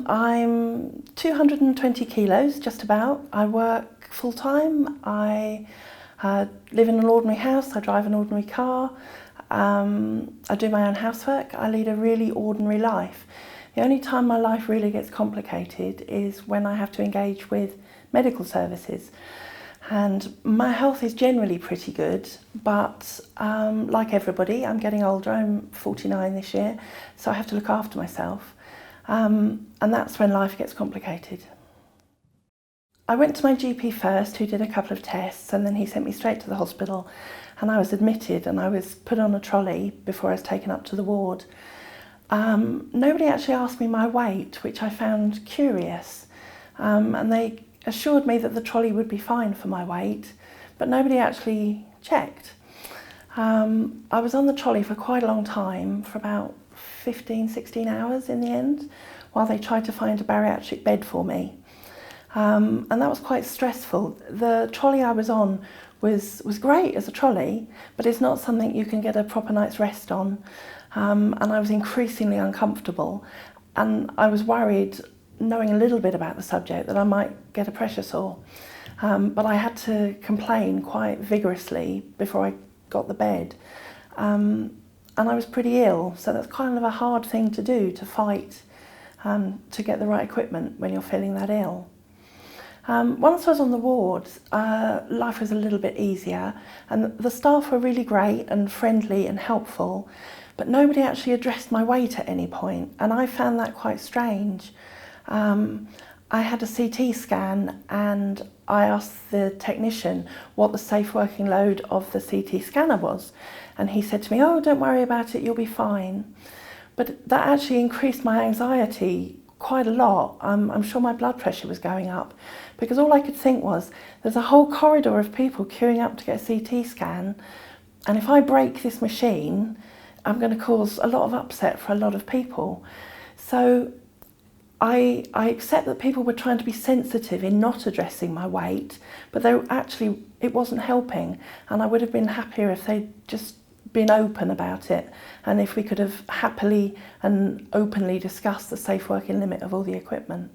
I'm 220 kilos, just about. I work full-time. I live in an ordinary house. I drive an ordinary car. I do my own housework. I lead a really ordinary life. The only time my life really gets complicated is when I have to engage with medical services. And my health is generally pretty good, but like everybody, I'm getting older. I'm 49 this year, so I have to look after myself. And that's when life gets complicated. I went to my GP first, who did a couple of tests, and then he sent me straight to the hospital, and I was admitted and I was put on a trolley before I was taken up to the ward. Nobody actually asked me my weight, which I found curious, and they assured me that the trolley would be fine for my weight, but nobody actually checked. I was on the trolley for quite a long time, for about 16 hours in the end, while they tried to find a bariatric bed for me. And that was quite stressful. The trolley I was on was great as a trolley, but it's not something you can get a proper night's rest on. And I was increasingly uncomfortable, and I was worried, knowing a little bit about the subject, that I might get a pressure sore. But I had to complain quite vigorously before I got the bed. And I was pretty ill, so that's kind of a hard thing to do, to fight to get the right equipment when you're feeling that ill. Once I was on the ward, life was a little bit easier, and the staff were really great and friendly and helpful, but nobody actually addressed my weight at any point, and I found that quite strange. I had a CT scan, and I asked the technician what the safe working load of the CT scanner was, and he said to me, "Oh, don't worry about it, you'll be fine." But that actually increased my anxiety quite a lot. I'm sure my blood pressure was going up, because all I could think was, there's a whole corridor of people queuing up to get a CT scan, and if I break this machine, I'm going to cause a lot of upset for a lot of people. So I accept that people were trying to be sensitive in not addressing my weight, but it wasn't helping, and I would have been happier if they'd just been open about it, and if we could have happily and openly discussed the safe working limit of all the equipment.